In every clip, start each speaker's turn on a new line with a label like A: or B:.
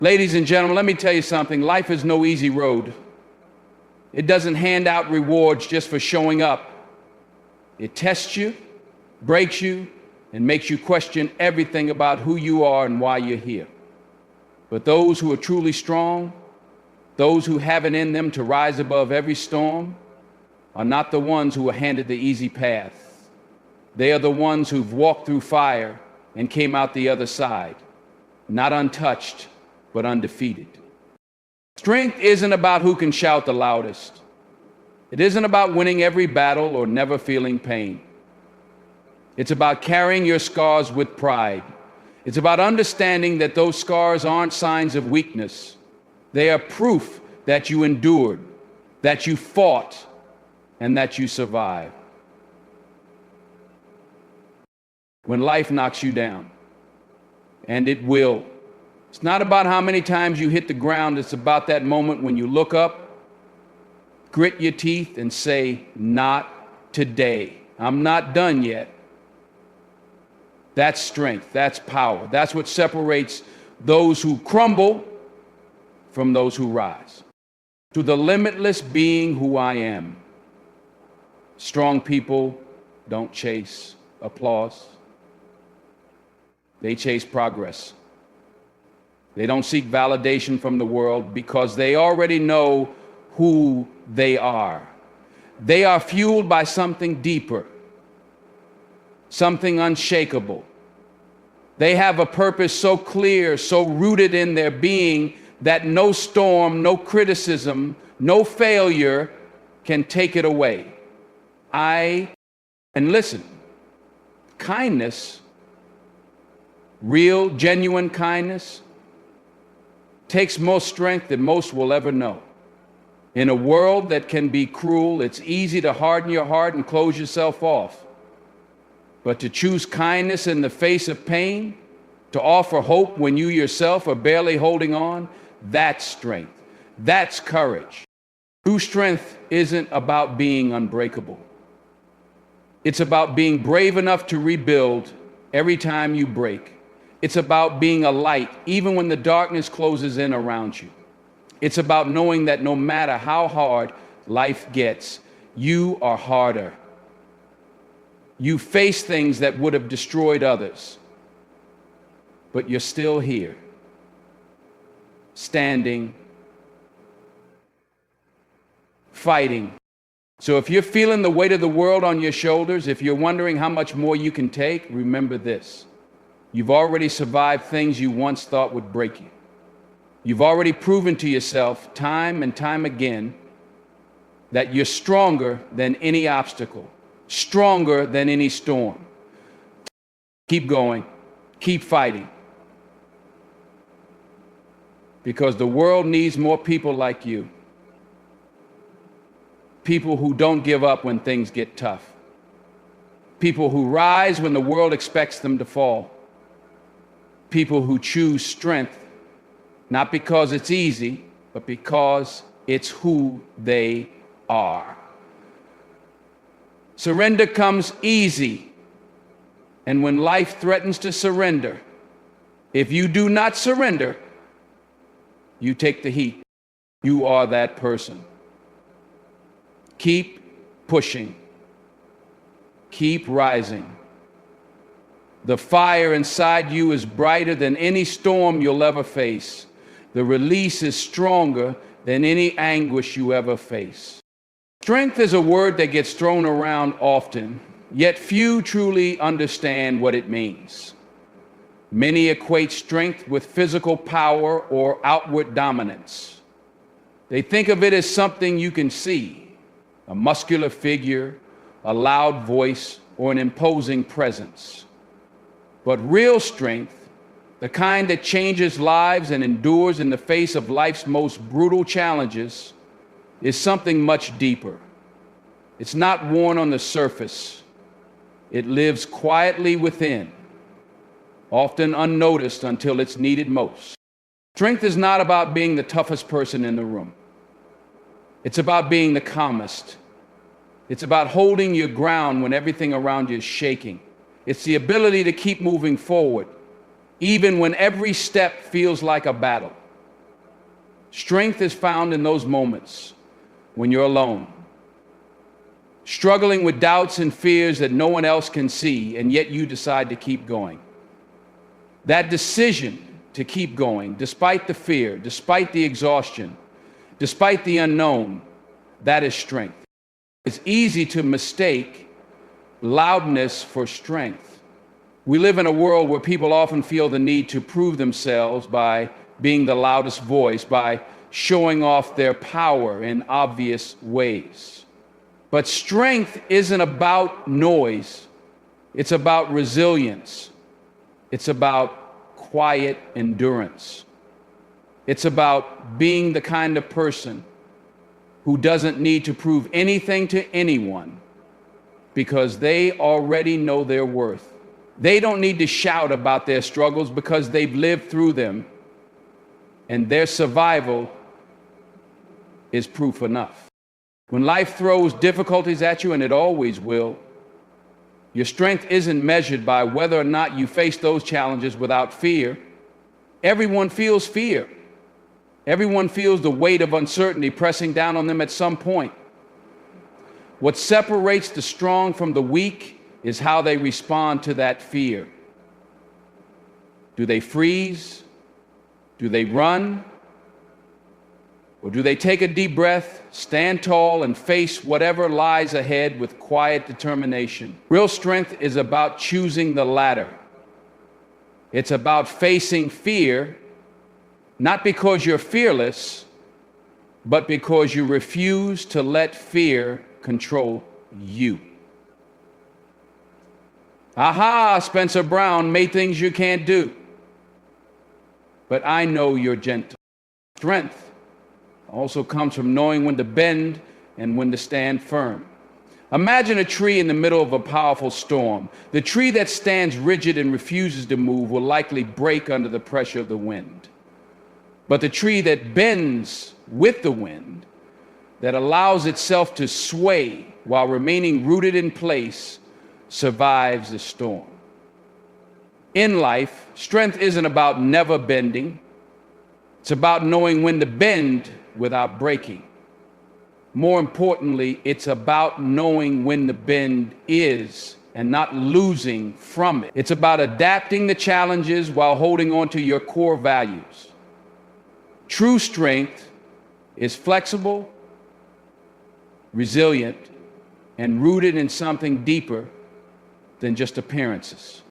A: Ladies and gentlemen, let me tell you something. Life is no easy road. It doesn't hand out rewards just for showing up. It tests you, breaks you, and makes you question everything about who you are and why you're here. But those who are truly strong, those who have it in them to rise above every storm, are not the ones who are handed the easy path. They are the ones who've walked through fire and came out the other side, not untouched, but undefeated. Strength isn't about who can shout the loudest. It isn't about winning every battle or never feeling pain. It's about carrying your scars with pride. It's about understanding that those scars aren't signs of weakness. They are proof that you endured, that you fought, and that you survived. When life knocks you down, and it will, it's not about how many times you hit the ground. It's about that moment when you look up, grit your teeth, and say, "Not today. I'm not done yet." That's strength. That's power. That's what separates those who crumble from those who rise. To the limitless being who I am. Strong people don't chase applause. They chase progress. They don't seek validation from the world because they already know who they are. They are fueled by something deeper, something unshakable. They have a purpose so clear, so rooted in their being that no storm, no criticism, no failure can take it away. And listen, kindness, real, genuine kindness, takes more strength than most will ever know. In a world that can be cruel, it's easy to harden your heart and close yourself off. But to choose kindness in the face of pain, to offer hope when you yourself are barely holding on, that's strength. That's courage. True strength isn't about being unbreakable. It's about being brave enough to rebuild every time you break. It's about being a light, even when the darkness closes in around you. It's about knowing that no matter how hard life gets, you are harder. You face things that would have destroyed others, but you're still here, standing, fighting. So if you're feeling the weight of the world on your shoulders, if you're wondering how much more you can take, remember this. You've already survived things you once thought would break you. You've already proven to yourself time and time again that you're stronger than any obstacle, stronger than any storm. Keep going, keep fighting. Because the world needs more people like you. People who don't give up when things get tough. People who rise when the world expects them to fall. People who choose strength, not because it's easy, but because it's who they are. Surrender comes easy. And when life threatens to surrender, if you do not surrender, you take the heat. You are that person. Keep pushing. Keep rising. The fire inside you is brighter than any storm you'll ever face. The release is stronger than any anguish you ever face. Strength is a word that gets thrown around often, yet few truly understand what it means. Many equate strength with physical power or outward dominance. They think of it as something you can see, a muscular figure, a loud voice, or an imposing presence. But real strength, the kind that changes lives and endures in the face of life's most brutal challenges, is something much deeper. It's not worn on the surface. It lives quietly within, often unnoticed until it's needed most. Strength is not about being the toughest person in the room. It's about being the calmest. It's about holding your ground when everything around you is shaking. It's the ability to keep moving forward, even when every step feels like a battle. Strength is found in those moments when you're alone, struggling with doubts and fears that no one else can see, and yet you decide to keep going. That decision to keep going, despite the fear, despite the exhaustion, despite the unknown, that is strength. It's easy to mistake loudness for strength. We live in a world where people often feel the need to prove themselves by being the loudest voice, by showing off their power in obvious ways. But strength isn't about noise. It's about resilience. It's about quiet endurance. It's about being the kind of person who doesn't need to prove anything to anyone because they already know their worth. They don't need to shout about their struggles because they've lived through them, and their survival is proof enough. When life throws difficulties at you, and it always will, your strength isn't measured by whether or not you face those challenges without fear. Everyone feels fear. Everyone feels the weight of uncertainty pressing down on them at some point. What separates the strong from the weak is how they respond to that fear. Do they freeze? Do they run? Or do they take a deep breath, stand tall, and face whatever lies ahead with quiet determination? Real strength is about choosing the latter. It's about facing fear, not because you're fearless, but because you refuse to let fear control you. Aha, Spencer Brown made things you can't do. But I know you're gentle. Strength also comes from knowing when to bend and when to stand firm. Imagine a tree in the middle of a powerful storm. The tree that stands rigid and refuses to move will likely break under the pressure of the wind. But the tree that bends with the wind, that allows itself to sway while remaining rooted in place, survives the storm. In life, strength isn't about never bending. It's about knowing when to bend without breaking. More importantly, it's about knowing when the bend is and not losing from it. It's about adapting to challenges while holding on to your core values. True strength is flexible, resilient, and rooted in something deeper than just appearances.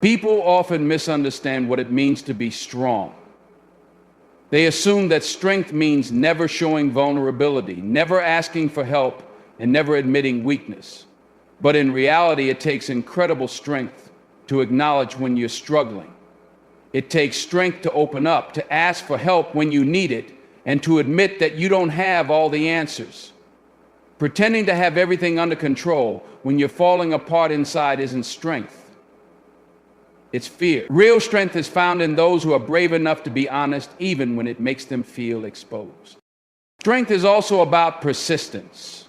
A: People often misunderstand what it means to be strong. They assume that strength means never showing vulnerability, never asking for help, and never admitting weakness. But in reality, it takes incredible strength to acknowledge when you're struggling. It takes strength to open up, to ask for help when you need it, and to admit that you don't have all the answers. Pretending to have everything under control when you're falling apart inside isn't strength. It's fear. Real strength is found in those who are brave enough to be honest, even when it makes them feel exposed. Strength is also about persistence.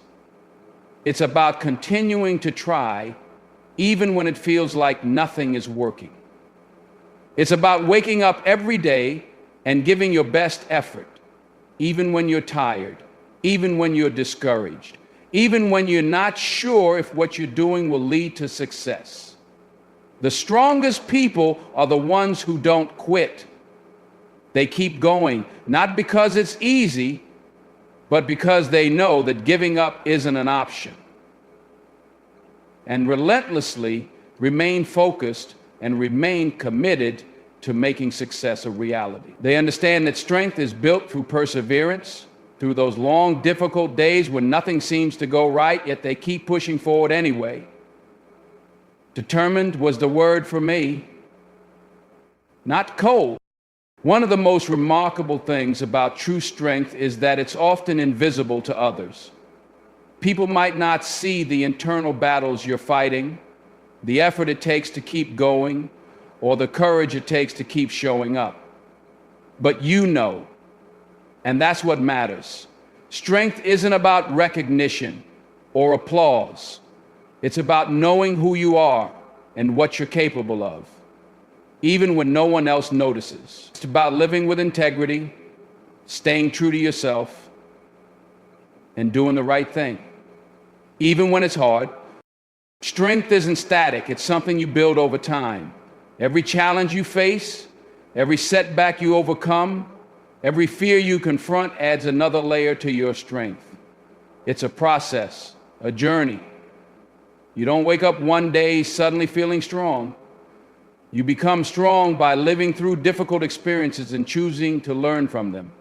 A: It's about continuing to try, even when it feels like nothing is working. It's about waking up every day and giving your best effort, even when you're tired, even when you're discouraged, even when you're not sure if what you're doing will lead to success. The strongest people are the ones who don't quit. They keep going, not because it's easy, but because they know that giving up isn't an option. And relentlessly remain focused and remain committed to making success a reality. They understand that strength is built through perseverance, through those long, difficult days when nothing seems to go right, yet they keep pushing forward anyway. Determined was the word for me, not cold. One of the most remarkable things about true strength is that it's often invisible to others. People might not see the internal battles you're fighting, the effort it takes to keep going, or the courage it takes to keep showing up. But you know, and that's what matters. Strength isn't about recognition or applause. It's about knowing who you are and what you're capable of, even when no one else notices. It's about living with integrity, staying true to yourself, and doing the right thing, even when it's hard. Strength isn't static. It's something you build over time. Every challenge you face, every setback you overcome, every fear you confront adds another layer to your strength. It's a process, a journey. You don't wake up one day suddenly feeling strong. You become strong by living through difficult experiences and choosing to learn from them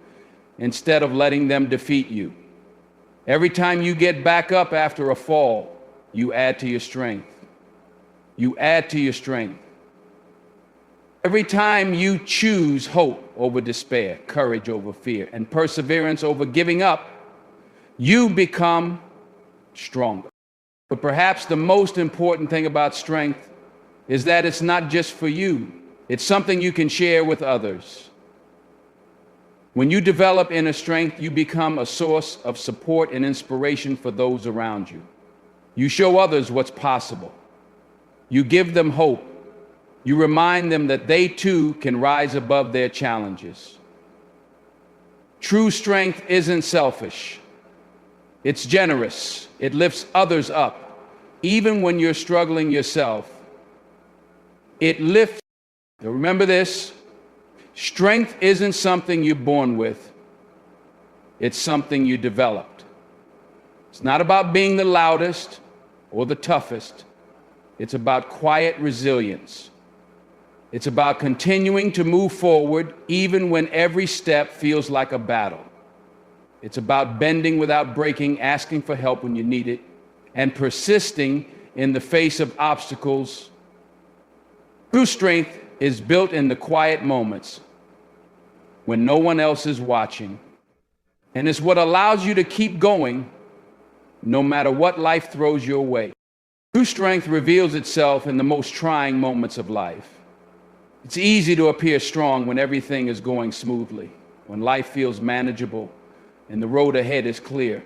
A: instead of letting them defeat you. Every time you get back up after a fall, you add to your strength. You add to your strength. Every time you choose hope over despair, courage over fear, and perseverance over giving up, you become stronger. But perhaps the most important thing about strength is that it's not just for you. It's something you can share with others. When you develop inner strength, you become a source of support and inspiration for those around you. You show others what's possible. You give them hope. You remind them that they too can rise above their challenges. True strength isn't selfish. It's generous. It lifts others up, even when you're struggling yourself. It lifts. Remember this. Strength isn't something you're born with. It's something you developed. It's not about being the loudest or the toughest. It's about quiet resilience. It's about continuing to move forward even when every step feels like a battle. It's about bending without breaking, asking for help when you need it, and persisting in the face of obstacles. True strength is built in the quiet moments when no one else is watching, and it's what allows you to keep going no matter what life throws your way. True strength reveals itself in the most trying moments of life. It's easy to appear strong when everything is going smoothly, when life feels manageable and the road ahead is clear.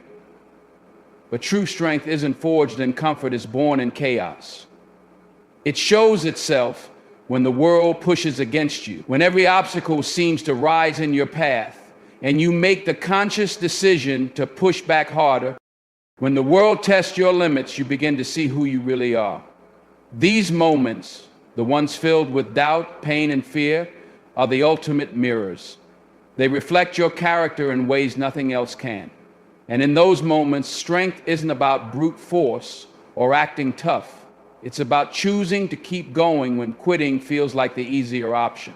A: But true strength isn't forged in comfort, it's born in chaos. It shows itself when the world pushes against you, when every obstacle seems to rise in your path, and you make the conscious decision to push back harder. When the world tests your limits, you begin to see who you really are. These moments, the ones filled with doubt, pain, and fear, are the ultimate mirrors. They reflect your character in ways nothing else can. And in those moments, strength isn't about brute force or acting tough. It's about choosing to keep going when quitting feels like the easier option.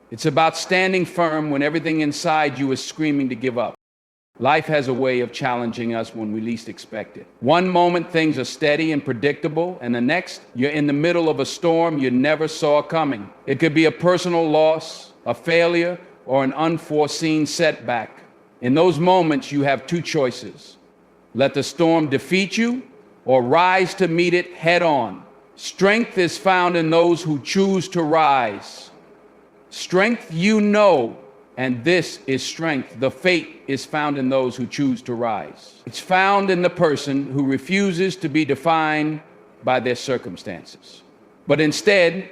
A: It's about standing firm when everything inside you is screaming to give up. Life has a way of challenging us when we least expect it. One moment things are steady and predictable, and the next you're in the middle of a storm you never saw coming. It could be a personal loss, a failure, or an unforeseen setback. In those moments you have two choices. Let the storm defeat you, or rise to meet it head on. Strength is found in those who choose to rise. Strength you know, and this is strength. The fate is found in those who choose to rise. It's found in the person who refuses to be defined by their circumstances, but instead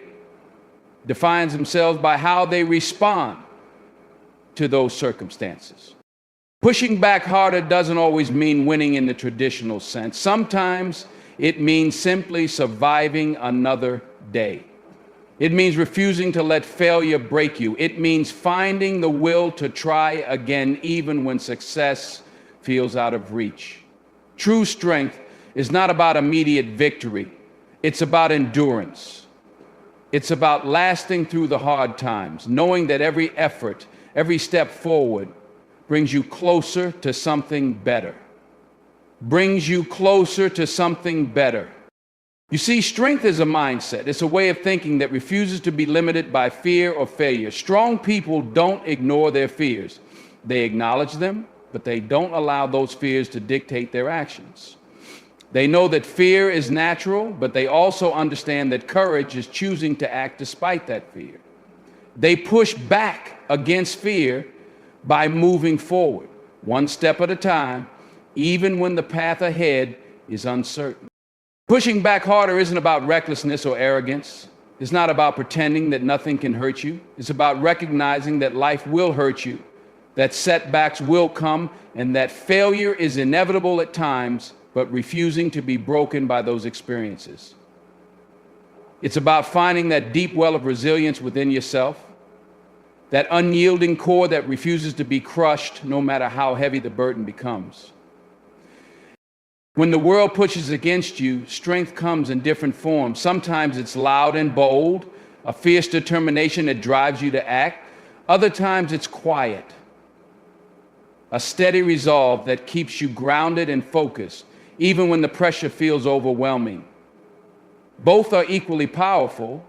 A: defines themselves by how they respond to those circumstances. Pushing back harder doesn't always mean winning in the traditional sense. Sometimes it means simply surviving another day. It means refusing to let failure break you. It means finding the will to try again even when success feels out of reach. True strength is not about immediate victory. It's about endurance. It's about lasting through the hard times, knowing that every effort, every step forward brings you closer to something better. Brings you closer to something better. You see, strength is a mindset. It's a way of thinking that refuses to be limited by fear or failure. Strong people don't ignore their fears. They acknowledge them, but they don't allow those fears to dictate their actions. They know that fear is natural, but they also understand that courage is choosing to act despite that fear. They push back against fear by moving forward, one step at a time, even when the path ahead is uncertain. Pushing back harder isn't about recklessness or arrogance. It's not about pretending that nothing can hurt you. It's about recognizing that life will hurt you, that setbacks will come, and that failure is inevitable at times, but refusing to be broken by those experiences. It's about finding that deep well of resilience within yourself, that unyielding core that refuses to be crushed no matter how heavy the burden becomes. When the world pushes against you, strength comes in different forms. Sometimes it's loud and bold, a fierce determination that drives you to act. Other times it's quiet, a steady resolve that keeps you grounded and focused, even when the pressure feels overwhelming. Both are equally powerful,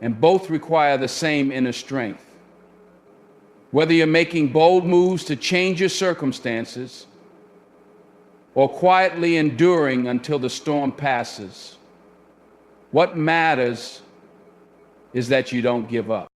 A: and both require the same inner strength. Whether you're making bold moves to change your circumstances or quietly enduring until the storm passes, what matters is that you don't give up.